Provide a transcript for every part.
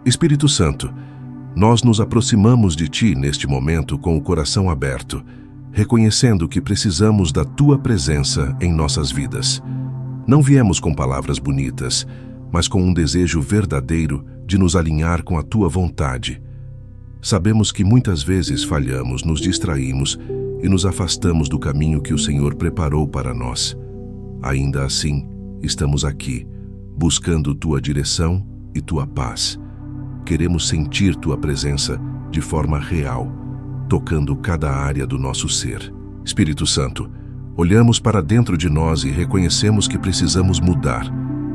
Espírito Santo, nós nos aproximamos de Ti neste momento com o coração aberto, reconhecendo que precisamos da Tua presença em nossas vidas. Não viemos com palavras bonitas, mas com um desejo verdadeiro de nos alinhar com a Tua vontade. Sabemos que muitas vezes falhamos, nos distraímos e nos afastamos do caminho que o Senhor preparou para nós. Ainda assim, estamos aqui, buscando Tua direção e Tua paz. Queremos sentir Tua presença de forma real, tocando cada área do nosso ser. Espírito Santo, olhamos para dentro de nós e reconhecemos que precisamos mudar,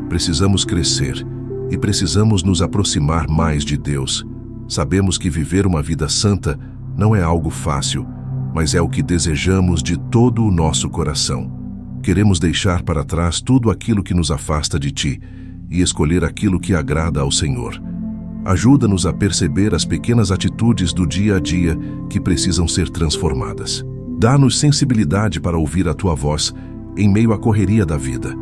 precisamos crescer e precisamos nos aproximar mais de Deus. Sabemos que viver uma vida santa não é algo fácil, mas é o que desejamos de todo o nosso coração. Queremos deixar para trás tudo aquilo que nos afasta de Ti e escolher aquilo que agrada ao Senhor. Ajuda-nos a perceber as pequenas atitudes do dia a dia que precisam ser transformadas. Dá-nos sensibilidade para ouvir a Tua voz em meio à correria da vida.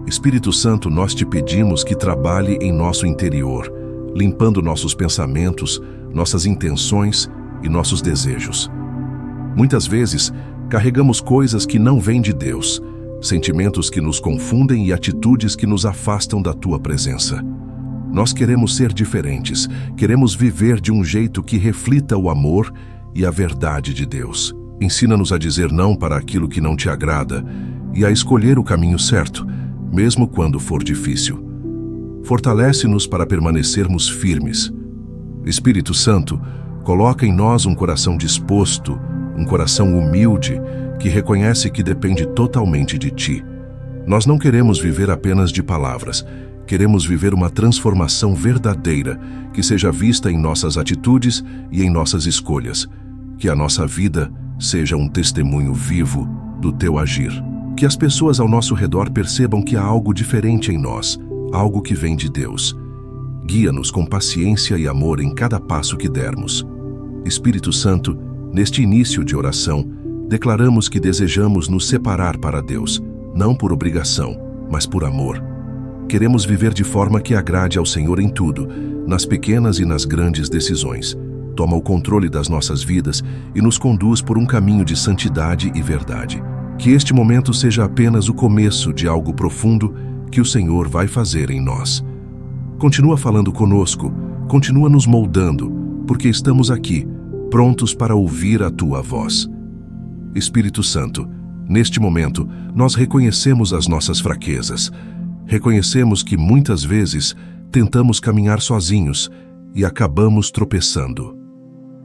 Espírito Santo, nós Te pedimos que trabalhe em nosso interior, limpando nossos pensamentos, nossas intenções e nossos desejos. Muitas vezes, carregamos coisas que não vêm de Deus, sentimentos que nos confundem e atitudes que nos afastam da Tua presença. Nós queremos ser diferentes, queremos viver de um jeito que reflita o amor e a verdade de Deus. Ensina-nos a dizer não para aquilo que não Te agrada e a escolher o caminho certo, mesmo quando for difícil. Fortalece-nos para permanecermos firmes. Espírito Santo, coloca em nós um coração disposto, um coração humilde, que reconhece que depende totalmente de Ti. Nós não queremos viver apenas de palavras, queremos viver uma transformação verdadeira que seja vista em nossas atitudes e em nossas escolhas. Que a nossa vida seja um testemunho vivo do Teu agir. Que as pessoas ao nosso redor percebam que há algo diferente em nós, algo que vem de Deus. Guia-nos com paciência e amor em cada passo que dermos. Espírito Santo, neste início de oração, declaramos que desejamos nos separar para Deus, não por obrigação, mas por amor. Queremos viver de forma que agrade ao Senhor em tudo, nas pequenas e nas grandes decisões. Toma o controle das nossas vidas e nos conduz por um caminho de santidade e verdade. Que este momento seja apenas o começo de algo profundo que o Senhor vai fazer em nós. Continua falando conosco, continua nos moldando, porque estamos aqui, prontos para ouvir a Tua voz. Espírito Santo, neste momento, nós reconhecemos as nossas fraquezas. Reconhecemos que muitas vezes tentamos caminhar sozinhos e acabamos tropeçando.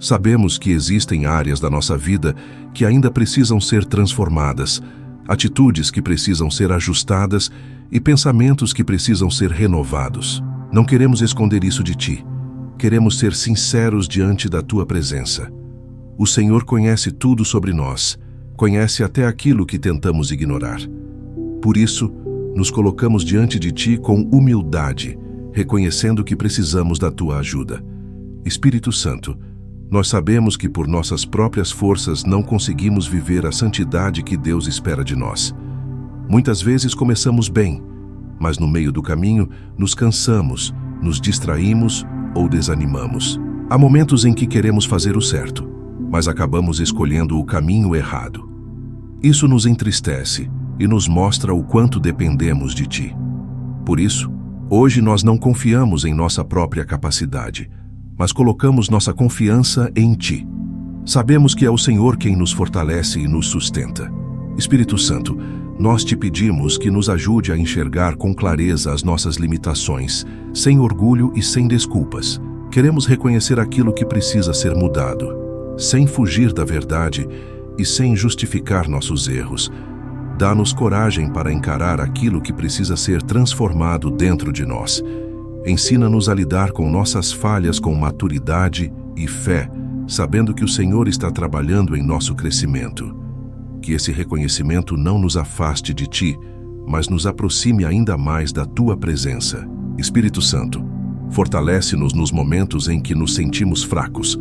Sabemos que existem áreas da nossa vida que ainda precisam ser transformadas, atitudes que precisam ser ajustadas e pensamentos que precisam ser renovados. Não queremos esconder isso de Ti. Queremos ser sinceros diante da Tua presença. O Senhor conhece tudo sobre nós, conhece até aquilo que tentamos ignorar. Por isso, nos colocamos diante de Ti com humildade, reconhecendo que precisamos da Tua ajuda. Espírito Santo, nós sabemos que por nossas próprias forças não conseguimos viver a santidade que Deus espera de nós. Muitas vezes começamos bem, mas no meio do caminho nos cansamos, nos distraímos ou desanimamos. Há momentos em que queremos fazer o certo, mas acabamos escolhendo o caminho errado. Isso nos entristece e nos mostra o quanto dependemos de Ti. Por isso, hoje nós não confiamos em nossa própria capacidade, mas colocamos nossa confiança em Ti. Sabemos que é o Senhor quem nos fortalece e nos sustenta. Espírito Santo, nós Te pedimos que nos ajude a enxergar com clareza as nossas limitações, sem orgulho e sem desculpas. Queremos reconhecer aquilo que precisa ser mudado, sem fugir da verdade e sem justificar nossos erros. Dá-nos coragem para encarar aquilo que precisa ser transformado dentro de nós. Ensina-nos a lidar com nossas falhas com maturidade e fé, sabendo que o Senhor está trabalhando em nosso crescimento. Que esse reconhecimento não nos afaste de Ti, mas nos aproxime ainda mais da Tua presença. Espírito Santo, fortalece-nos nos momentos em que nos sentimos fracos,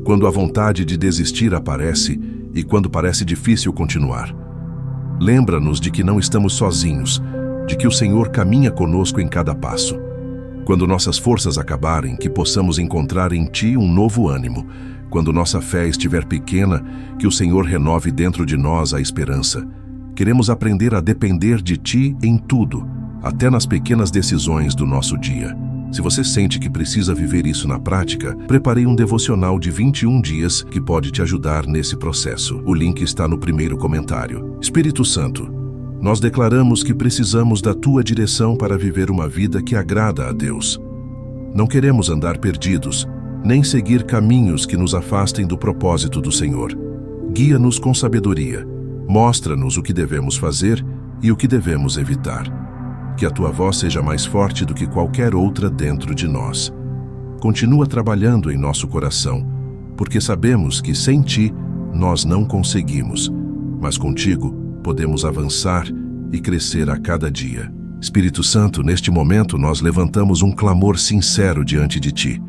quando a vontade de desistir aparece e quando parece difícil continuar. Lembra-nos de que não estamos sozinhos, de que o Senhor caminha conosco em cada passo. Quando nossas forças acabarem, que possamos encontrar em Ti um novo ânimo. Quando nossa fé estiver pequena, que o Senhor renove dentro de nós a esperança. Queremos aprender a depender de Ti em tudo, até nas pequenas decisões do nosso dia. Se você sente que precisa viver isso na prática, preparei um devocional de 21 dias que pode te ajudar nesse processo. O link está no primeiro comentário. Espírito Santo, nós declaramos que precisamos da Tua direção para viver uma vida que agrada a Deus. Não queremos andar perdidos, nem seguir caminhos que nos afastem do propósito do Senhor. Guia-nos com sabedoria. Mostra-nos o que devemos fazer e o que devemos evitar. Que a Tua voz seja mais forte do que qualquer outra dentro de nós. Continua trabalhando em nosso coração, porque sabemos que sem Ti nós não conseguimos, mas contigo podemos avançar e crescer a cada dia. Espírito Santo, neste momento nós levantamos um clamor sincero diante de Ti,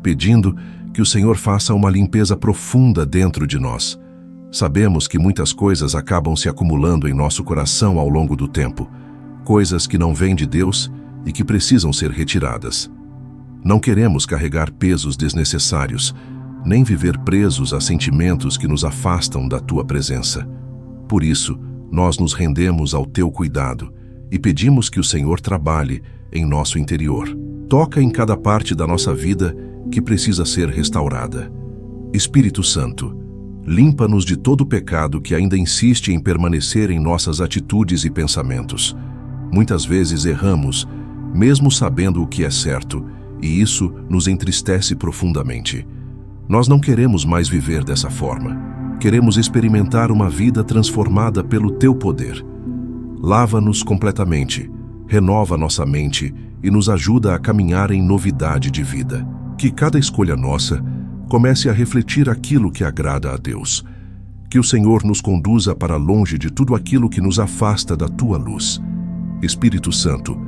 pedindo que o Senhor faça uma limpeza profunda dentro de nós. Sabemos que muitas coisas acabam se acumulando em nosso coração ao longo do tempo, coisas que não vêm de Deus e que precisam ser retiradas. Não queremos carregar pesos desnecessários, nem viver presos a sentimentos que nos afastam da Tua presença. Por isso, nós nos rendemos ao Teu cuidado e pedimos que o Senhor trabalhe em nosso interior. Toca em cada parte da nossa vida que precisa ser restaurada. Espírito Santo, limpa-nos de todo pecado que ainda insiste em permanecer em nossas atitudes e pensamentos. Muitas vezes erramos, mesmo sabendo o que é certo, e isso nos entristece profundamente. Nós não queremos mais viver dessa forma. Queremos experimentar uma vida transformada pelo Teu poder. Lava-nos completamente, renova nossa mente e nos ajuda a caminhar em novidade de vida. Que cada escolha nossa comece a refletir aquilo que agrada a Deus. Que o Senhor nos conduza para longe de tudo aquilo que nos afasta da Tua luz. Espírito Santo,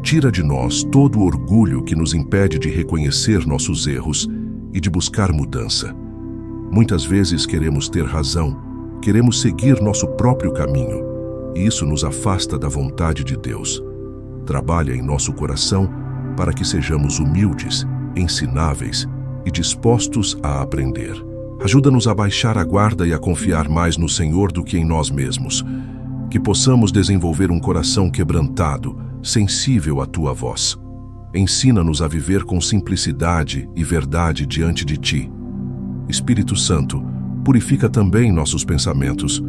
tira de nós todo o orgulho que nos impede de reconhecer nossos erros e de buscar mudança. Muitas vezes queremos ter razão, queremos seguir nosso próprio caminho, e isso nos afasta da vontade de Deus. Trabalha em nosso coração para que sejamos humildes, ensináveis e dispostos a aprender. Ajuda-nos a baixar a guarda e a confiar mais no Senhor do que em nós mesmos. Que possamos desenvolver um coração quebrantado, sensível à Tua voz. Ensina-nos a viver com simplicidade e verdade diante de Ti. Espírito Santo, purifica também nossos pensamentos,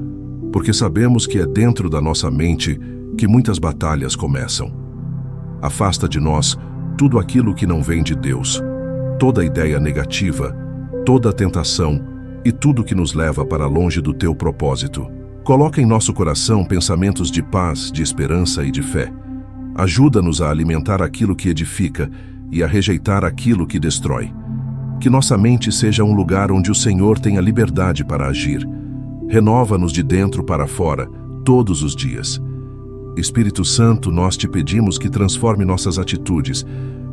porque sabemos que é dentro da nossa mente que muitas batalhas começam. Afasta de nós tudo aquilo que não vem de Deus, toda ideia negativa, toda tentação e tudo que nos leva para longe do Teu propósito. Coloca em nosso coração pensamentos de paz, de esperança e de fé. Ajuda-nos a alimentar aquilo que edifica e a rejeitar aquilo que destrói. Que nossa mente seja um lugar onde o Senhor tenha liberdade para agir. Renova-nos de dentro para fora, todos os dias. Espírito Santo, nós Te pedimos que transforme nossas atitudes,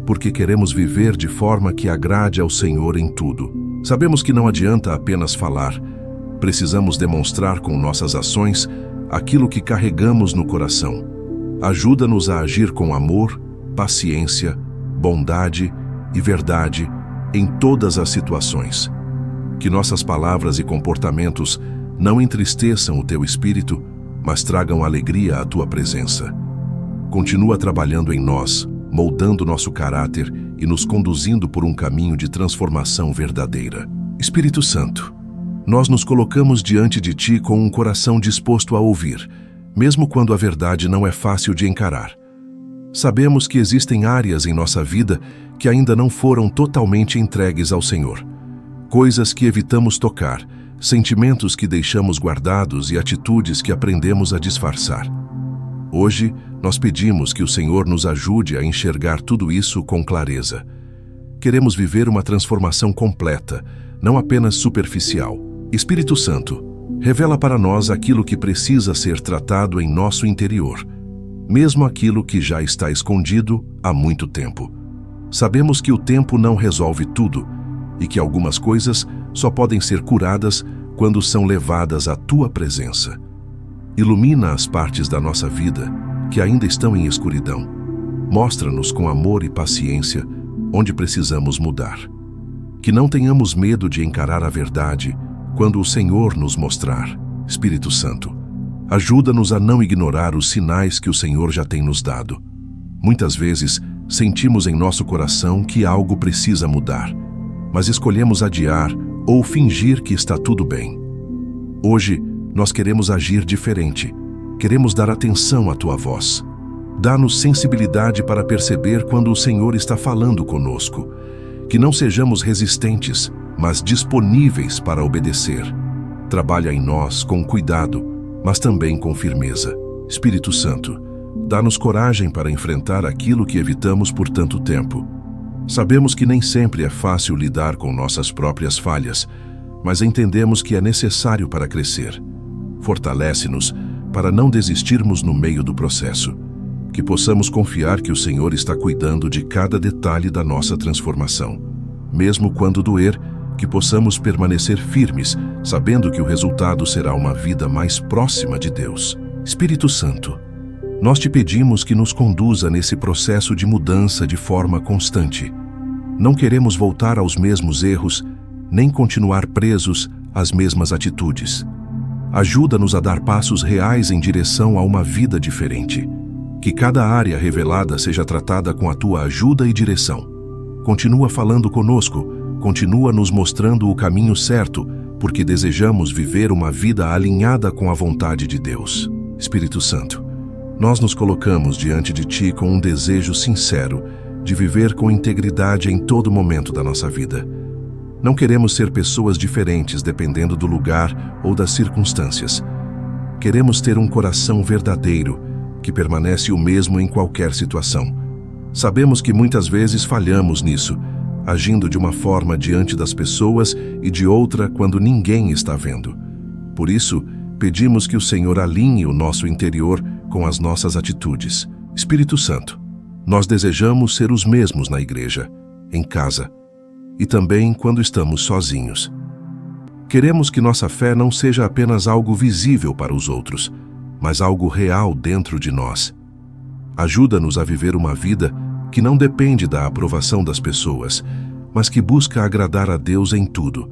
porque queremos viver de forma que agrade ao Senhor em tudo. Sabemos que não adianta apenas falar. Precisamos demonstrar com nossas ações aquilo que carregamos no coração. Ajuda-nos a agir com amor, paciência, bondade e verdade em todas as situações. Que nossas palavras e comportamentos não entristeçam o Teu Espírito, mas tragam alegria à Tua presença. Continua trabalhando em nós, moldando nosso caráter e nos conduzindo por um caminho de transformação verdadeira. Espírito Santo, nós nos colocamos diante de Ti com um coração disposto a ouvir, mesmo quando a verdade não é fácil de encarar. Sabemos que existem áreas em nossa vida que ainda não foram totalmente entregues ao Senhor. Coisas que evitamos tocar, sentimentos que deixamos guardados e atitudes que aprendemos a disfarçar. Hoje, nós pedimos que o Senhor nos ajude a enxergar tudo isso com clareza. Queremos viver uma transformação completa, não apenas superficial. Espírito Santo, revela para nós aquilo que precisa ser tratado em nosso interior, mesmo aquilo que já está escondido há muito tempo. Sabemos que o tempo não resolve tudo e que algumas coisas só podem ser curadas quando são levadas à Tua presença. Ilumina as partes da nossa vida que ainda estão em escuridão. Mostra-nos com amor e paciência onde precisamos mudar. Que não tenhamos medo de encarar a verdade quando o Senhor nos mostrar. Espírito Santo, ajuda-nos a não ignorar os sinais que o Senhor já tem nos dado. Muitas vezes, sentimos em nosso coração que algo precisa mudar, mas escolhemos adiar ou fingir que está tudo bem. Hoje, nós queremos agir diferente. Queremos dar atenção à Tua voz. Dá-nos sensibilidade para perceber quando o Senhor está falando conosco. Que não sejamos resistentes, mas disponíveis para obedecer. Trabalha em nós com cuidado, mas também com firmeza. Espírito Santo, dá-nos coragem para enfrentar aquilo que evitamos por tanto tempo. Sabemos que nem sempre é fácil lidar com nossas próprias falhas, mas entendemos que é necessário para crescer. Fortalece-nos para não desistirmos no meio do processo. Que possamos confiar que o Senhor está cuidando de cada detalhe da nossa transformação. Mesmo quando doer, que possamos permanecer firmes, sabendo que o resultado será uma vida mais próxima de Deus. Espírito Santo, nós te pedimos que nos conduza nesse processo de mudança de forma constante. Não queremos voltar aos mesmos erros, nem continuar presos às mesmas atitudes. Ajuda-nos a dar passos reais em direção a uma vida diferente. Que cada área revelada seja tratada com a Tua ajuda e direção. Continua falando conosco, continua nos mostrando o caminho certo, porque desejamos viver uma vida alinhada com a vontade de Deus. Espírito Santo, nós nos colocamos diante de Ti com um desejo sincero de viver com integridade em todo momento da nossa vida. Não queremos ser pessoas diferentes dependendo do lugar ou das circunstâncias. Queremos ter um coração verdadeiro, que permanece o mesmo em qualquer situação. Sabemos que muitas vezes falhamos nisso, agindo de uma forma diante das pessoas e de outra quando ninguém está vendo. Por isso, pedimos que o Senhor alinhe o nosso interior com as nossas atitudes. Espírito Santo, nós desejamos ser os mesmos na igreja, em casa e também quando estamos sozinhos. Queremos que nossa fé não seja apenas algo visível para os outros, mas algo real dentro de nós. Ajuda-nos a viver uma vida que não depende da aprovação das pessoas, mas que busca agradar a Deus em tudo.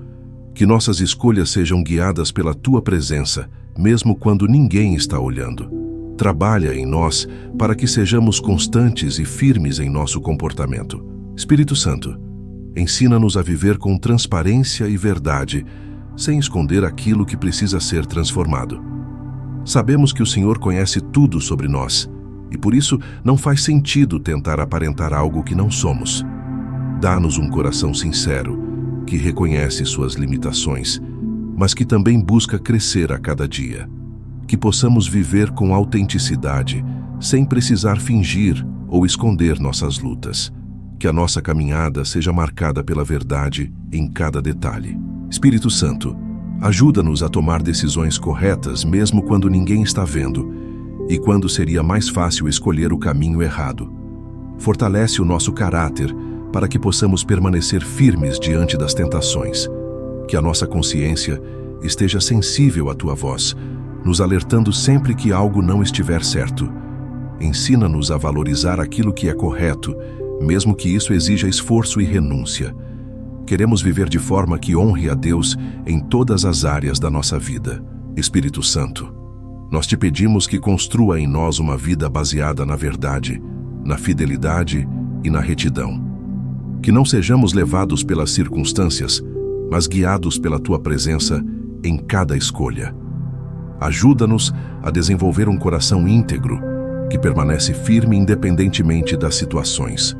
Que nossas escolhas sejam guiadas pela Tua presença, mesmo quando ninguém está olhando. Trabalha em nós para que sejamos constantes e firmes em nosso comportamento. Espírito Santo, ensina-nos a viver com transparência e verdade, sem esconder aquilo que precisa ser transformado. Sabemos que o Senhor conhece tudo sobre nós, e por isso não faz sentido tentar aparentar algo que não somos. Dá-nos um coração sincero, que reconhece suas limitações, mas que também busca crescer a cada dia. Que possamos viver com autenticidade, sem precisar fingir ou esconder nossas lutas. Que a nossa caminhada seja marcada pela verdade em cada detalhe. Espírito Santo, ajuda-nos a tomar decisões corretas mesmo quando ninguém está vendo e quando seria mais fácil escolher o caminho errado. Fortalece o nosso caráter para que possamos permanecer firmes diante das tentações. Que a nossa consciência esteja sensível à Tua voz, nos alertando sempre que algo não estiver certo. Ensina-nos a valorizar aquilo que é correto, mesmo que isso exija esforço e renúncia. Queremos viver de forma que honre a Deus em todas as áreas da nossa vida. Espírito Santo, nós te pedimos que construa em nós uma vida baseada na verdade, na fidelidade e na retidão. Que não sejamos levados pelas circunstâncias, mas guiados pela Tua presença em cada escolha. Ajuda-nos a desenvolver um coração íntegro, que permanece firme independentemente das situações.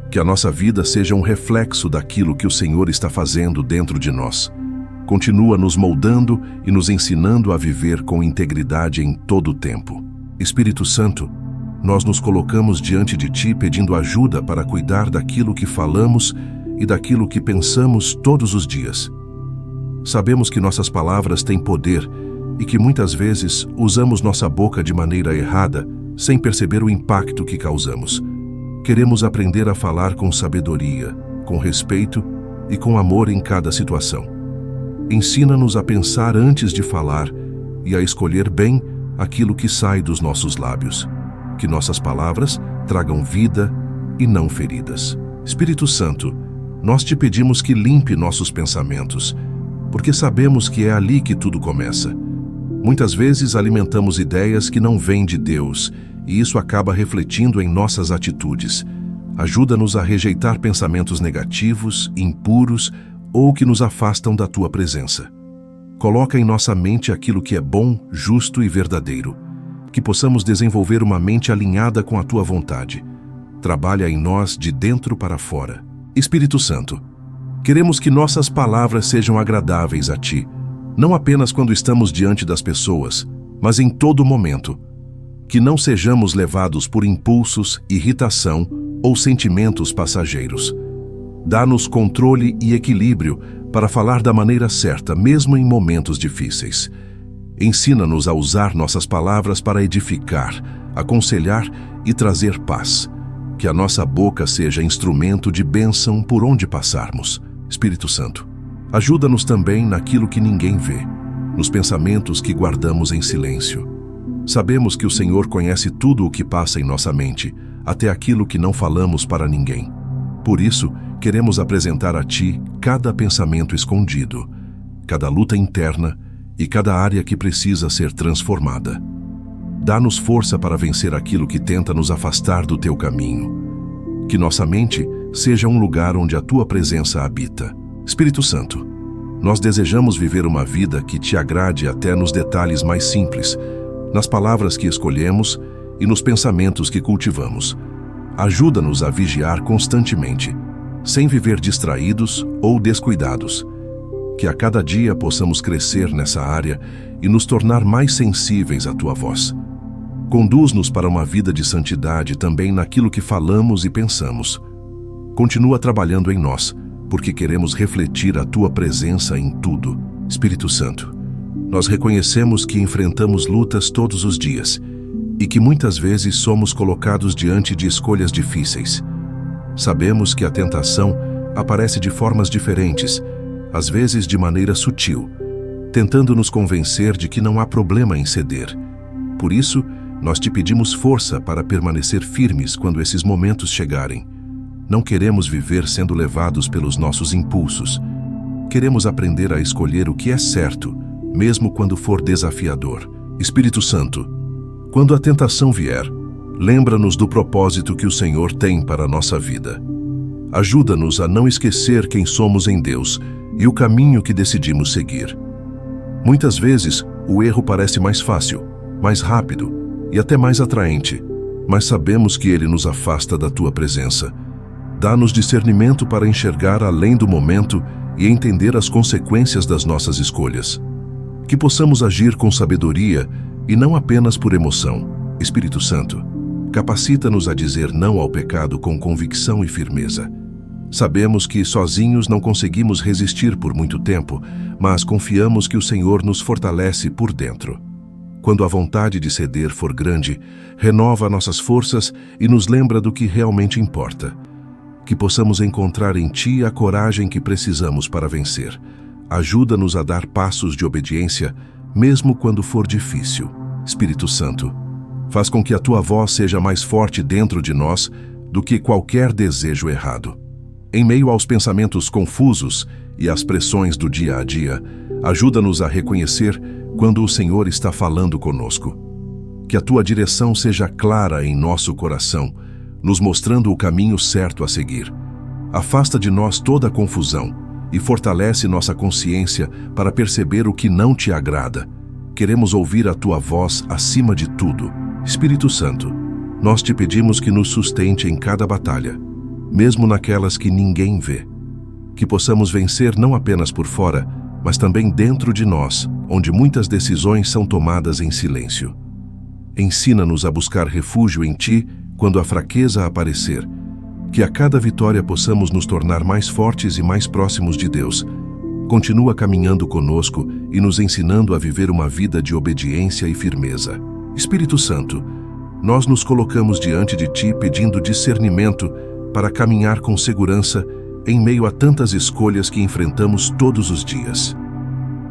Que a nossa vida seja um reflexo daquilo que o Senhor está fazendo dentro de nós. Continua nos moldando e nos ensinando a viver com integridade em todo o tempo. Espírito Santo, nós nos colocamos diante de Ti pedindo ajuda para cuidar daquilo que falamos e daquilo que pensamos todos os dias. Sabemos que nossas palavras têm poder e que muitas vezes usamos nossa boca de maneira errada, sem perceber o impacto que causamos. Queremos aprender a falar com sabedoria, com respeito e com amor em cada situação. Ensina-nos a pensar antes de falar e a escolher bem aquilo que sai dos nossos lábios. Que nossas palavras tragam vida e não feridas. Espírito Santo, nós te pedimos que limpe nossos pensamentos, porque sabemos que é ali que tudo começa. Muitas vezes alimentamos ideias que não vêm de Deus, e isso acaba refletindo em nossas atitudes. Ajuda-nos a rejeitar pensamentos negativos, impuros ou que nos afastam da tua presença. Coloca em nossa mente aquilo que é bom, justo e verdadeiro. Que possamos desenvolver uma mente alinhada com a tua vontade. Trabalha em nós de dentro para fora. Espírito Santo, queremos que nossas palavras sejam agradáveis a ti, não apenas quando estamos diante das pessoas, mas em todo momento. Que não sejamos levados por impulsos, irritação ou sentimentos passageiros. Dá-nos controle e equilíbrio para falar da maneira certa, mesmo em momentos difíceis. Ensina-nos a usar nossas palavras para edificar, aconselhar e trazer paz. Que a nossa boca seja instrumento de bênção por onde passarmos. Espírito Santo, ajuda-nos também naquilo que ninguém vê, nos pensamentos que guardamos em silêncio. Sabemos que o Senhor conhece tudo o que passa em nossa mente, até aquilo que não falamos para ninguém. Por isso, queremos apresentar a Ti cada pensamento escondido, cada luta interna e cada área que precisa ser transformada. Dá-nos força para vencer aquilo que tenta nos afastar do Teu caminho. Que nossa mente seja um lugar onde a Tua presença habita. Espírito Santo, nós desejamos viver uma vida que Te agrade até nos detalhes mais simples, nas palavras que escolhemos e nos pensamentos que cultivamos. Ajuda-nos a vigiar constantemente, sem viver distraídos ou descuidados. Que a cada dia possamos crescer nessa área e nos tornar mais sensíveis à Tua voz. Conduz-nos para uma vida de santidade também naquilo que falamos e pensamos. Continua trabalhando em nós, porque queremos refletir a Tua presença em tudo. Espírito Santo, nós reconhecemos que enfrentamos lutas todos os dias e que muitas vezes somos colocados diante de escolhas difíceis. Sabemos que a tentação aparece de formas diferentes, às vezes de maneira sutil, tentando nos convencer de que não há problema em ceder. Por isso, nós te pedimos força para permanecer firmes quando esses momentos chegarem. Não queremos viver sendo levados pelos nossos impulsos. Queremos aprender a escolher o que é certo, mesmo quando for desafiador. Espírito Santo, quando a tentação vier, lembra-nos do propósito que o Senhor tem para a nossa vida. Ajuda-nos a não esquecer quem somos em Deus e o caminho que decidimos seguir. Muitas vezes, o erro parece mais fácil, mais rápido e até mais atraente, mas sabemos que ele nos afasta da Tua presença. Dá-nos discernimento para enxergar além do momento e entender as consequências das nossas escolhas. Que possamos agir com sabedoria e não apenas por emoção. Espírito Santo, capacita-nos a dizer não ao pecado com convicção e firmeza. Sabemos que sozinhos não conseguimos resistir por muito tempo, mas confiamos que o Senhor nos fortalece por dentro. Quando a vontade de ceder for grande, renova nossas forças e nos lembra do que realmente importa. Que possamos encontrar em Ti a coragem que precisamos para vencer. Ajuda-nos a dar passos de obediência, mesmo quando for difícil. Espírito Santo, faz com que a Tua voz seja mais forte dentro de nós do que qualquer desejo errado. Em meio aos pensamentos confusos e às pressões do dia a dia, ajuda-nos a reconhecer quando o Senhor está falando conosco. Que a Tua direção seja clara em nosso coração, nos mostrando o caminho certo a seguir. Afasta de nós toda a confusão e fortalece nossa consciência para perceber o que não Te agrada. Queremos ouvir a Tua voz acima de tudo. Espírito Santo, nós Te pedimos que nos sustente em cada batalha, mesmo naquelas que ninguém vê. Que possamos vencer não apenas por fora, mas também dentro de nós, onde muitas decisões são tomadas em silêncio. Ensina-nos a buscar refúgio em Ti quando a fraqueza aparecer. Que a cada vitória possamos nos tornar mais fortes e mais próximos de Deus. Continua caminhando conosco e nos ensinando a viver uma vida de obediência e firmeza. Espírito Santo, nós nos colocamos diante de Ti pedindo discernimento para caminhar com segurança em meio a tantas escolhas que enfrentamos todos os dias.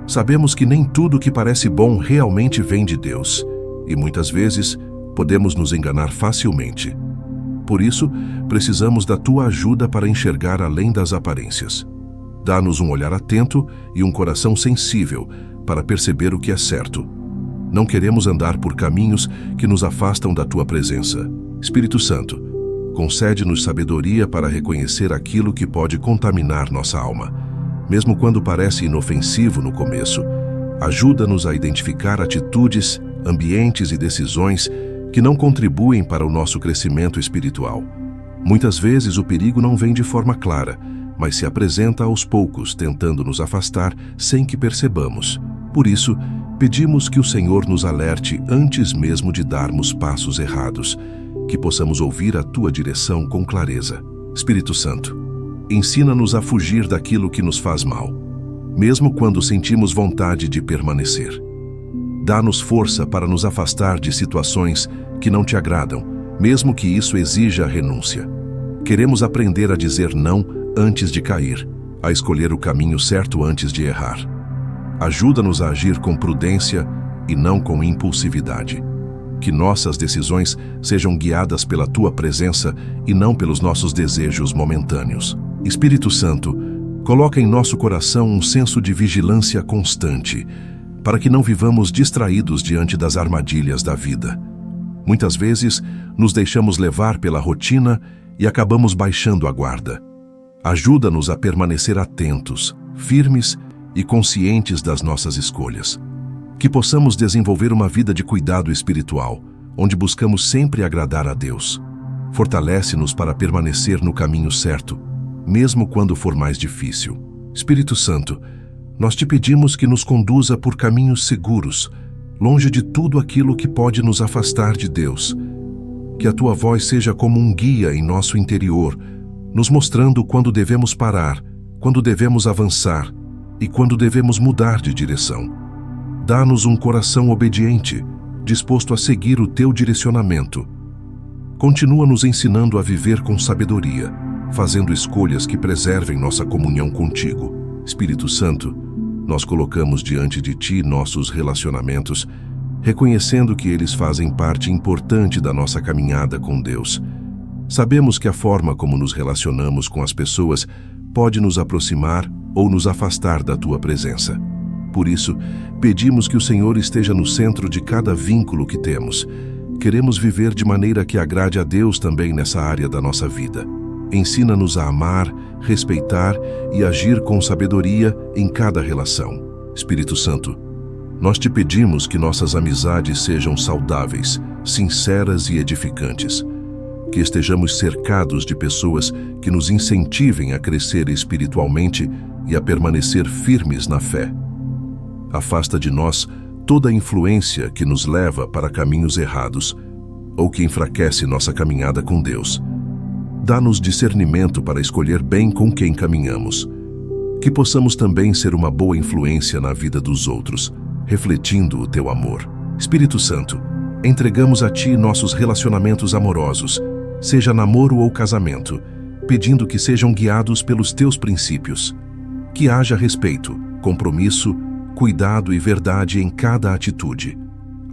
Sabemos que nem tudo que parece bom realmente vem de Deus, e muitas vezes podemos nos enganar facilmente. Por isso, precisamos da tua ajuda para enxergar além das aparências. Dá-nos um olhar atento e um coração sensível para perceber o que é certo. Não queremos andar por caminhos que nos afastam da tua presença. Espírito Santo, concede-nos sabedoria para reconhecer aquilo que pode contaminar nossa alma. Mesmo quando parece inofensivo no começo, ajuda-nos a identificar atitudes, ambientes e decisões que não contribuem para o nosso crescimento espiritual. Muitas vezes o perigo não vem de forma clara, mas se apresenta aos poucos, tentando nos afastar sem que percebamos. Por isso, pedimos que o Senhor nos alerte antes mesmo de darmos passos errados, que possamos ouvir a tua direção com clareza. Espírito Santo, ensina-nos a fugir daquilo que nos faz mal, mesmo quando sentimos vontade de permanecer. Dá-nos força para nos afastar de situações que não te agradam, mesmo que isso exija renúncia. Queremos aprender a dizer não antes de cair, a escolher o caminho certo antes de errar. Ajuda-nos a agir com prudência e não com impulsividade. Que nossas decisões sejam guiadas pela tua presença e não pelos nossos desejos momentâneos. Espírito Santo, coloca em nosso coração um senso de vigilância constante, para que não vivamos distraídos diante das armadilhas da vida. Muitas vezes, nos deixamos levar pela rotina e acabamos baixando a guarda. Ajuda-nos a permanecer atentos, firmes e conscientes das nossas escolhas. Que possamos desenvolver uma vida de cuidado espiritual, onde buscamos sempre agradar a Deus. Fortalece-nos para permanecer no caminho certo, mesmo quando for mais difícil. Espírito Santo, nós te pedimos que nos conduza por caminhos seguros, longe de tudo aquilo que pode nos afastar de Deus. Que a tua voz seja como um guia em nosso interior, nos mostrando quando devemos parar, quando devemos avançar e quando devemos mudar de direção. Dá-nos um coração obediente, disposto a seguir o teu direcionamento. Continua nos ensinando a viver com sabedoria, fazendo escolhas que preservem nossa comunhão contigo. Espírito Santo, nós colocamos diante de ti nossos relacionamentos, reconhecendo que eles fazem parte importante da nossa caminhada com Deus. Sabemos que a forma como nos relacionamos com as pessoas pode nos aproximar ou nos afastar da tua presença. Por isso, pedimos que o Senhor esteja no centro de cada vínculo que temos. Queremos viver de maneira que agrade a Deus também nessa área da nossa vida. Ensina-nos a amar, respeitar e agir com sabedoria em cada relação. Espírito Santo, nós te pedimos que nossas amizades sejam saudáveis, sinceras e edificantes. Que estejamos cercados de pessoas que nos incentivem a crescer espiritualmente e a permanecer firmes na fé. Afasta de nós toda a influência que nos leva para caminhos errados ou que enfraquece nossa caminhada com Deus. Dá-nos discernimento para escolher bem com quem caminhamos. Que possamos também ser uma boa influência na vida dos outros, refletindo o teu amor. Espírito Santo, entregamos a ti nossos relacionamentos amorosos, seja namoro ou casamento, pedindo que sejam guiados pelos teus princípios. Que haja respeito, compromisso, cuidado e verdade em cada atitude.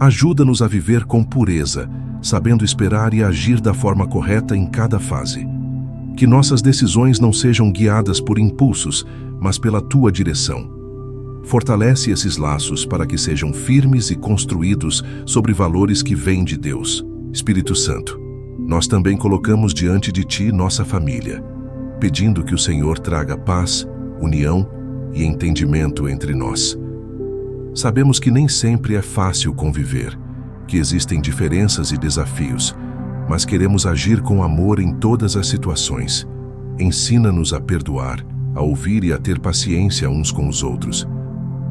Ajuda-nos a viver com pureza, sabendo esperar e agir da forma correta em cada fase. Que nossas decisões não sejam guiadas por impulsos, mas pela tua direção. Fortalece esses laços para que sejam firmes e construídos sobre valores que vêm de Deus. Espírito Santo, nós também colocamos diante de ti nossa família, pedindo que o Senhor traga paz, união e entendimento entre nós. Sabemos que nem sempre é fácil conviver, que existem diferenças e desafios, mas queremos agir com amor em todas as situações. Ensina-nos a perdoar, a ouvir e a ter paciência uns com os outros.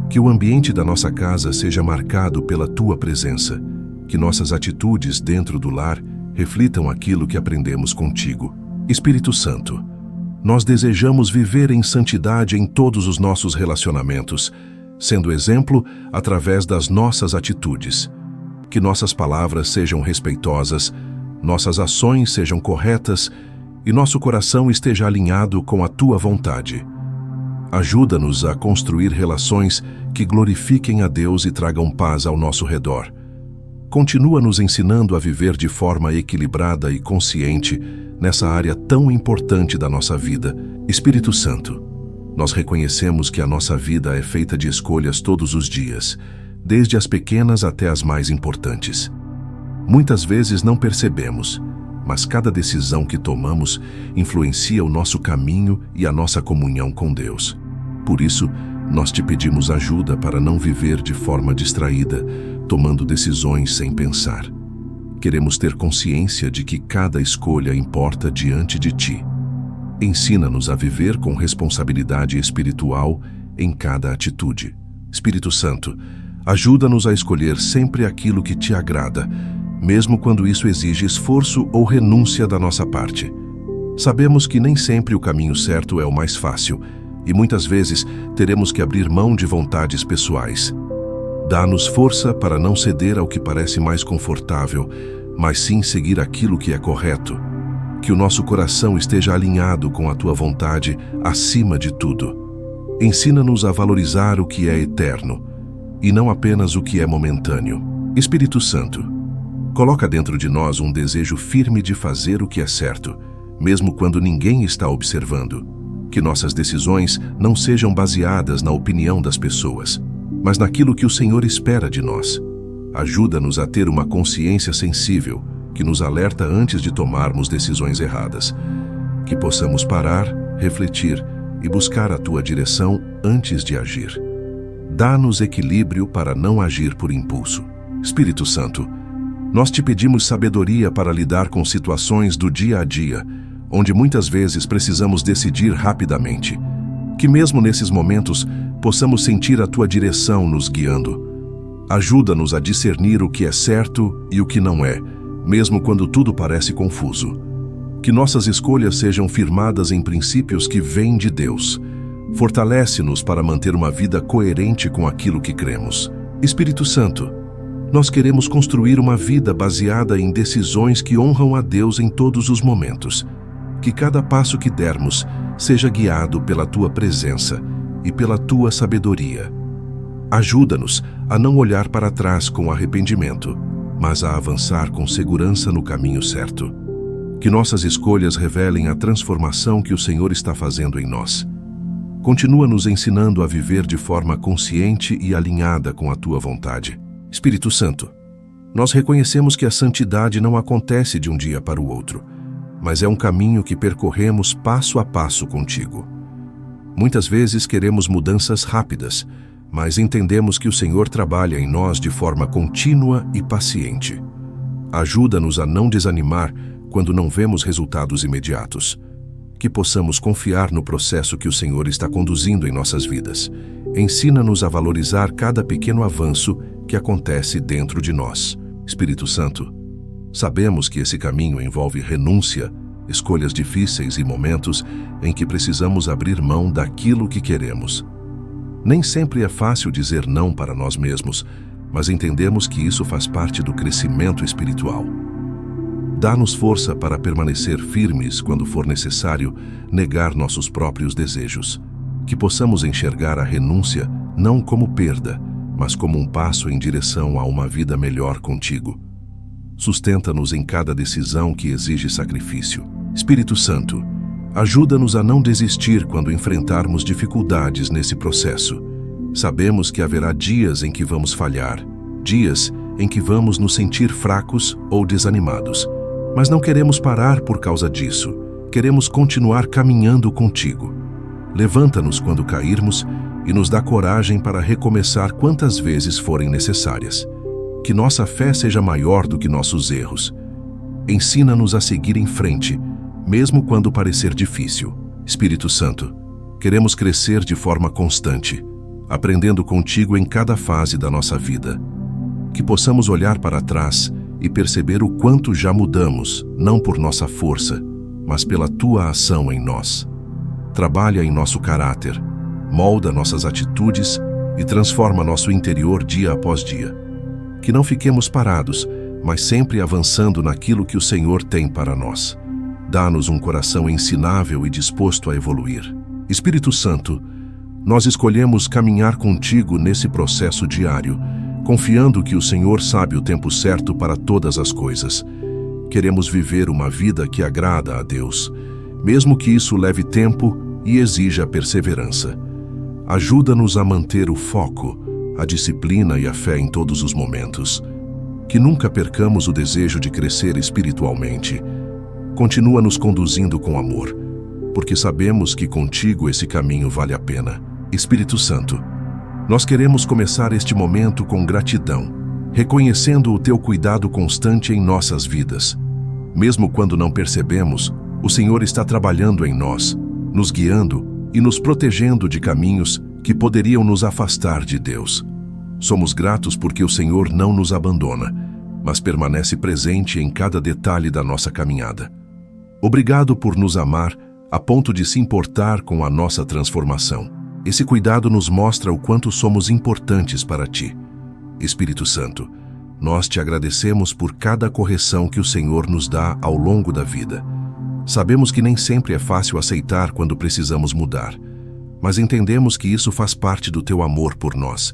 Que o ambiente da nossa casa seja marcado pela tua presença, que nossas atitudes dentro do lar reflitam aquilo que aprendemos contigo. Espírito Santo, nós desejamos viver em santidade em todos os nossos relacionamentos, sendo exemplo através das nossas atitudes. Que nossas palavras sejam respeitosas, nossas ações sejam corretas e nosso coração esteja alinhado com a tua vontade. Ajuda-nos a construir relações que glorifiquem a Deus e tragam paz ao nosso redor. Continua nos ensinando a viver de forma equilibrada e consciente nessa área tão importante da nossa vida. Espírito Santo, nós reconhecemos que a nossa vida é feita de escolhas todos os dias, desde as pequenas até as mais importantes. Muitas vezes não percebemos, mas cada decisão que tomamos influencia o nosso caminho e a nossa comunhão com Deus. Por isso, nós te pedimos ajuda para não viver de forma distraída, tomando decisões sem pensar. Queremos ter consciência de que cada escolha importa diante de ti. Ensina-nos a viver com responsabilidade espiritual em cada atitude. Espírito Santo, ajuda-nos a escolher sempre aquilo que te agrada, mesmo quando isso exige esforço ou renúncia da nossa parte. Sabemos que nem sempre o caminho certo é o mais fácil, e muitas vezes teremos que abrir mão de vontades pessoais. Dá-nos força para não ceder ao que parece mais confortável, mas sim seguir aquilo que é correto. Que o nosso coração esteja alinhado com a tua vontade acima de tudo. Ensina-nos a valorizar o que é eterno, e não apenas o que é momentâneo. Espírito Santo, coloca dentro de nós um desejo firme de fazer o que é certo, mesmo quando ninguém está observando. Que nossas decisões não sejam baseadas na opinião das pessoas, mas naquilo que o Senhor espera de nós. Ajuda-nos a ter uma consciência sensível, que nos alerta antes de tomarmos decisões erradas. Que possamos parar, refletir e buscar a tua direção antes de agir. Dá-nos equilíbrio para não agir por impulso. Espírito Santo, nós te pedimos sabedoria para lidar com situações do dia a dia, onde muitas vezes precisamos decidir rapidamente. Que mesmo nesses momentos possamos sentir a tua direção nos guiando. Ajuda-nos a discernir o que é certo e o que não é, mesmo quando tudo parece confuso. Que nossas escolhas sejam firmadas em princípios que vêm de Deus. Fortalece-nos para manter uma vida coerente com aquilo que cremos. Espírito Santo, nós queremos construir uma vida baseada em decisões que honram a Deus em todos os momentos. Que cada passo que dermos seja guiado pela tua presença e pela tua sabedoria. Ajuda-nos a não olhar para trás com arrependimento, mas a avançar com segurança no caminho certo. Que nossas escolhas revelem a transformação que o Senhor está fazendo em nós. Continua nos ensinando a viver de forma consciente e alinhada com a tua vontade. Espírito Santo, nós reconhecemos que a santidade não acontece de um dia para o outro, mas é um caminho que percorremos passo a passo contigo. Muitas vezes queremos mudanças rápidas, mas entendemos que o Senhor trabalha em nós de forma contínua e paciente. Ajuda-nos a não desanimar quando não vemos resultados imediatos. Que possamos confiar no processo que o Senhor está conduzindo em nossas vidas. Ensina-nos a valorizar cada pequeno avanço que acontece dentro de nós. Espírito Santo, sabemos que esse caminho envolve renúncia, escolhas difíceis e momentos em que precisamos abrir mão daquilo que queremos. Nem sempre é fácil dizer não para nós mesmos, mas entendemos que isso faz parte do crescimento espiritual. Dá-nos força para permanecer firmes quando for necessário negar nossos próprios desejos. Que possamos enxergar a renúncia não como perda, mas como um passo em direção a uma vida melhor contigo. Sustenta-nos em cada decisão que exige sacrifício. Espírito Santo, ajuda-nos a não desistir quando enfrentarmos dificuldades nesse processo. Sabemos que haverá dias em que vamos falhar, dias em que vamos nos sentir fracos ou desanimados. Mas não queremos parar por causa disso. Queremos continuar caminhando contigo. Levanta-nos quando cairmos e nos dá coragem para recomeçar quantas vezes forem necessárias. Que nossa fé seja maior do que nossos erros. Ensina-nos a seguir em frente, mesmo quando parecer difícil. Espírito Santo, queremos crescer de forma constante, aprendendo contigo em cada fase da nossa vida. Que possamos olhar para trás e perceber o quanto já mudamos, não por nossa força, mas pela tua ação em nós. Trabalha em nosso caráter, molda nossas atitudes e transforma nosso interior dia após dia. Que não fiquemos parados, mas sempre avançando naquilo que o Senhor tem para nós. Dá-nos um coração ensinável e disposto a evoluir. Espírito Santo, nós escolhemos caminhar contigo nesse processo diário, confiando que o Senhor sabe o tempo certo para todas as coisas. Queremos viver uma vida que agrada a Deus, mesmo que isso leve tempo e exija perseverança. Ajuda-nos a manter o foco, a disciplina e a fé em todos os momentos. Que nunca percamos o desejo de crescer espiritualmente. Continua nos conduzindo com amor, porque sabemos que contigo esse caminho vale a pena. Espírito Santo, nós queremos começar este momento com gratidão, reconhecendo o teu cuidado constante em nossas vidas. Mesmo quando não percebemos, o Senhor está trabalhando em nós, nos guiando e nos protegendo de caminhos que poderiam nos afastar de Deus. Somos gratos porque o Senhor não nos abandona, mas permanece presente em cada detalhe da nossa caminhada. Obrigado por nos amar a ponto de se importar com a nossa transformação. Esse cuidado nos mostra o quanto somos importantes para Ti. Espírito Santo, nós Te agradecemos por cada correção que o Senhor nos dá ao longo da vida. Sabemos que nem sempre é fácil aceitar quando precisamos mudar, mas entendemos que isso faz parte do Teu amor por nós.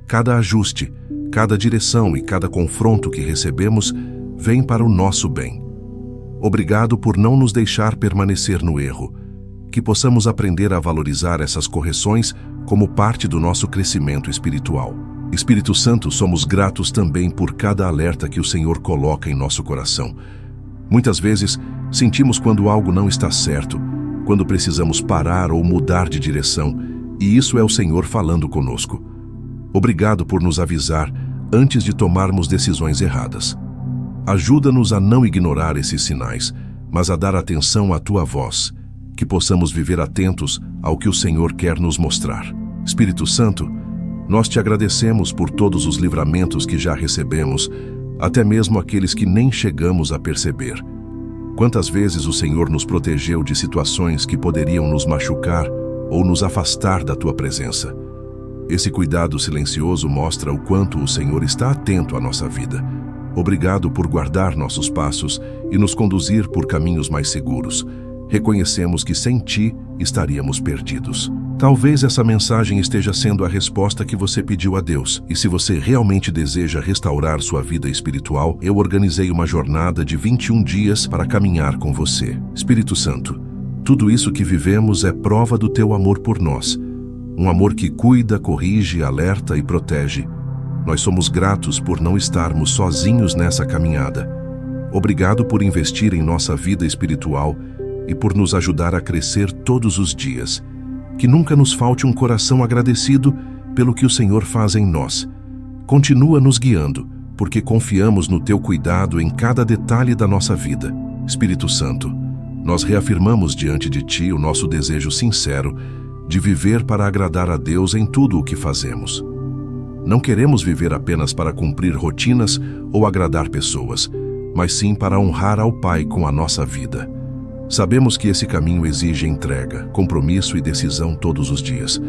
Cada ajuste, cada direção e cada confronto que recebemos vem para o nosso bem. Obrigado por não nos deixar permanecer no erro. Que possamos aprender a valorizar essas correções como parte do nosso crescimento espiritual. Espírito Santo, somos gratos também por cada alerta que o Senhor coloca em nosso coração. Muitas vezes, sentimos quando algo não está certo, quando precisamos parar ou mudar de direção, e isso é o Senhor falando conosco. Obrigado por nos avisar antes de tomarmos decisões erradas. Ajuda-nos a não ignorar esses sinais, mas a dar atenção à Tua voz, que possamos viver atentos ao que o Senhor quer nos mostrar. Espírito Santo, nós Te agradecemos por todos os livramentos que já recebemos, até mesmo aqueles que nem chegamos a perceber. Quantas vezes o Senhor nos protegeu de situações que poderiam nos machucar ou nos afastar da Tua presença. Esse cuidado silencioso mostra o quanto o Senhor está atento à nossa vida. Obrigado por guardar nossos passos e nos conduzir por caminhos mais seguros. Reconhecemos que sem Ti estaríamos perdidos. Talvez essa mensagem esteja sendo a resposta que você pediu a Deus. E se você realmente deseja restaurar sua vida espiritual, eu organizei uma jornada de 21 dias para caminhar com você. Espírito Santo, tudo isso que vivemos é prova do Teu amor por nós. Um amor que cuida, corrige, alerta e protege. Nós somos gratos por não estarmos sozinhos nessa caminhada. Obrigado por investir em nossa vida espiritual e por nos ajudar a crescer todos os dias. Que nunca nos falte um coração agradecido pelo que o Senhor faz em nós. Continua nos guiando, porque confiamos no Teu cuidado em cada detalhe da nossa vida. Espírito Santo, nós reafirmamos diante de Ti o nosso desejo sincero de viver para agradar a Deus em tudo o que fazemos. Não queremos viver apenas para cumprir rotinas ou agradar pessoas, mas sim para honrar ao Pai com a nossa vida. Sabemos que esse caminho exige entrega, compromisso e decisão todos os dias.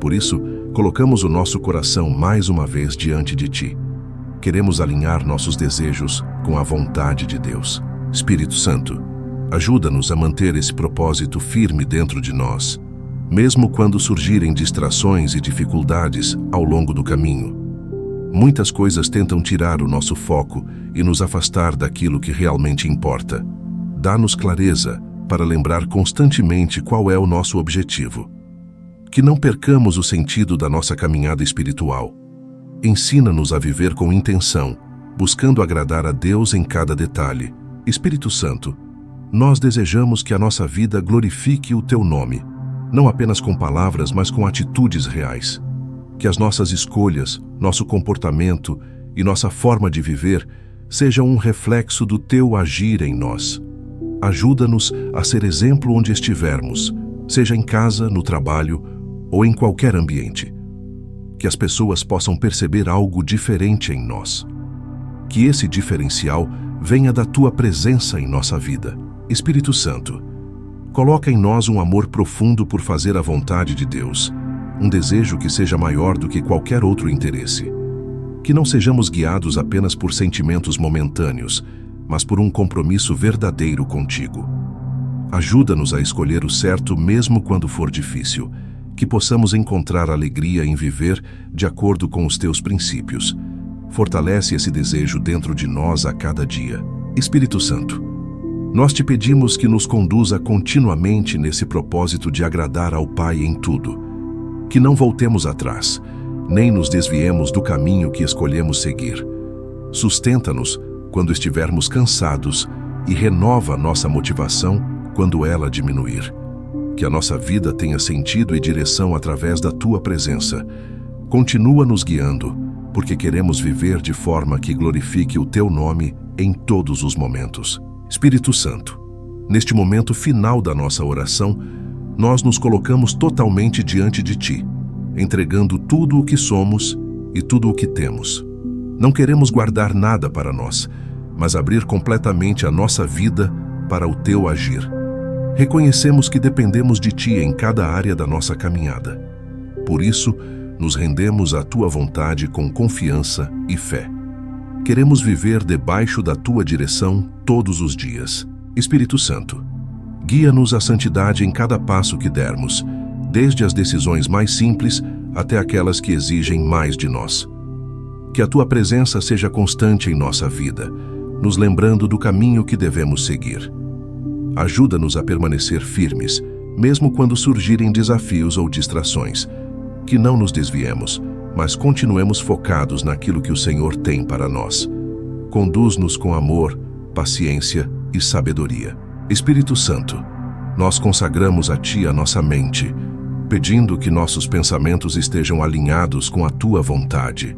Por isso, colocamos o nosso coração mais uma vez diante de Ti. Queremos alinhar nossos desejos com a vontade de Deus. Espírito Santo, ajuda-nos a manter esse propósito firme dentro de nós, mesmo quando surgirem distrações e dificuldades ao longo do caminho. Muitas coisas tentam tirar o nosso foco e nos afastar daquilo que realmente importa. Dá-nos clareza para lembrar constantemente qual é o nosso objetivo. Que não percamos o sentido da nossa caminhada espiritual. Ensina-nos a viver com intenção, buscando agradar a Deus em cada detalhe. Espírito Santo, nós desejamos que a nossa vida glorifique o Teu nome, não apenas com palavras, mas com atitudes reais. Que as nossas escolhas, nosso comportamento e nossa forma de viver sejam um reflexo do Teu agir em nós. Ajuda-nos a ser exemplo onde estivermos, seja em casa, no trabalho ou em qualquer ambiente. Que as pessoas possam perceber algo diferente em nós. Que esse diferencial venha da Tua presença em nossa vida. Espírito Santo, coloca em nós um amor profundo por fazer a vontade de Deus, um desejo que seja maior do que qualquer outro interesse. Que não sejamos guiados apenas por sentimentos momentâneos, mas por um compromisso verdadeiro contigo. Ajuda-nos a escolher o certo mesmo quando for difícil, que possamos encontrar alegria em viver de acordo com os Teus princípios. Fortalece esse desejo dentro de nós a cada dia. Espírito Santo, nós te pedimos que nos conduza continuamente nesse propósito de agradar ao Pai em tudo. Que não voltemos atrás, nem nos desviemos do caminho que escolhemos seguir. Sustenta-nos quando estivermos cansados e renova nossa motivação quando ela diminuir. Que a nossa vida tenha sentido e direção através da Tua presença. Continua nos guiando, porque queremos viver de forma que glorifique o Teu nome em todos os momentos. Espírito Santo, neste momento final da nossa oração, nós nos colocamos totalmente diante de Ti, entregando tudo o que somos e tudo o que temos. Não queremos guardar nada para nós, mas abrir completamente a nossa vida para o Teu agir. Reconhecemos que dependemos de Ti em cada área da nossa caminhada. Por isso, nos rendemos à Tua vontade com confiança e fé. Queremos viver debaixo da Tua direção todos os dias. Espírito Santo, guia-nos à santidade em cada passo que dermos, desde as decisões mais simples até aquelas que exigem mais de nós. Que a Tua presença seja constante em nossa vida, nos lembrando do caminho que devemos seguir. Ajuda-nos a permanecer firmes, mesmo quando surgirem desafios ou distrações. Que não nos desviemos, mas continuemos focados naquilo que o Senhor tem para nós. Conduz-nos com amor, paciência e sabedoria. Espírito Santo, nós consagramos a Ti a nossa mente, pedindo que nossos pensamentos estejam alinhados com a Tua vontade.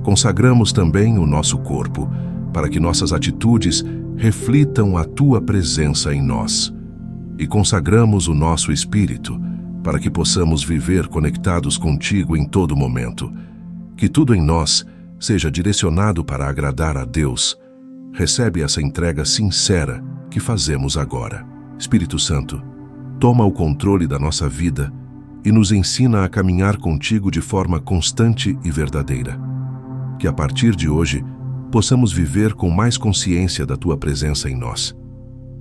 Consagramos também o nosso corpo, para que nossas atitudes reflitam a Tua presença em nós. E consagramos o nosso espírito, para que possamos viver conectados contigo em todo momento. Que tudo em nós seja direcionado para agradar a Deus. Recebe essa entrega sincera que fazemos agora. Espírito Santo, toma o controle da nossa vida e nos ensina a caminhar contigo de forma constante e verdadeira. Que a partir de hoje, possamos viver com mais consciência da Tua presença em nós.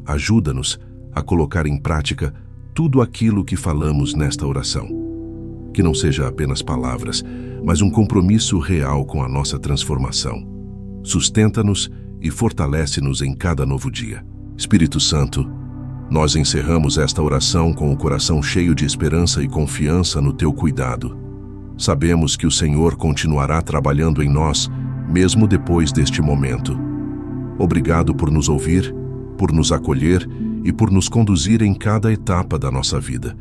Ajuda-nos a colocar em prática tudo aquilo que falamos nesta oração. Que não seja apenas palavras, mas um compromisso real com a nossa transformação. Sustenta-nos e fortalece-nos em cada novo dia. Espírito Santo, nós encerramos esta oração com o coração cheio de esperança e confiança no Teu cuidado. Sabemos que o Senhor continuará trabalhando em nós, mesmo depois deste momento. Obrigado por nos ouvir, por nos acolher e por nos conduzir em cada etapa da nossa vida.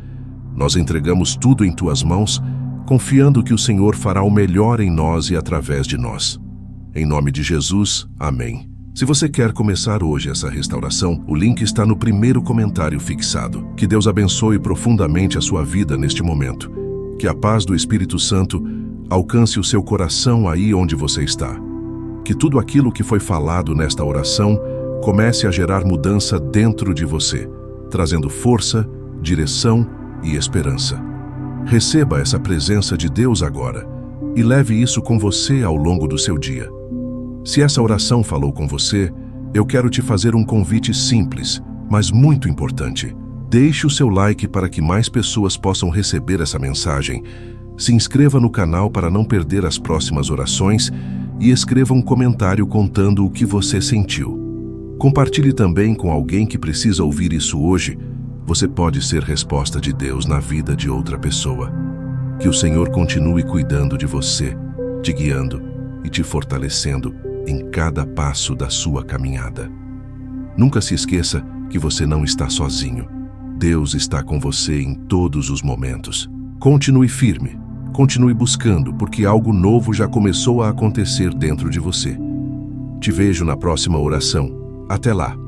Nós entregamos tudo em Tuas mãos, confiando que o Senhor fará o melhor em nós e através de nós. Em nome de Jesus, amém. Se você quer começar hoje essa restauração, o link está no primeiro comentário fixado. Que Deus abençoe profundamente a sua vida neste momento. Que a paz do Espírito Santo alcance o seu coração aí onde você está. Que tudo aquilo que foi falado nesta oração comece a gerar mudança dentro de você, trazendo força, direção e esperança. Receba essa presença de Deus agora e leve isso com você ao longo do seu dia. Se essa oração falou com você, eu quero te fazer um convite simples, mas muito importante. Deixe o seu like para que mais pessoas possam receber essa mensagem. Se inscreva no canal para não perder as próximas orações e escreva um comentário contando o que você sentiu. Compartilhe também com alguém que precisa ouvir isso hoje. Você pode ser resposta de Deus na vida de outra pessoa. Que o Senhor continue cuidando de você, te guiando e te fortalecendo em cada passo da sua caminhada. Nunca se esqueça que você não está sozinho. Deus está com você em todos os momentos. Continue firme, continue buscando, porque algo novo já começou a acontecer dentro de você. Te vejo na próxima oração. Até lá!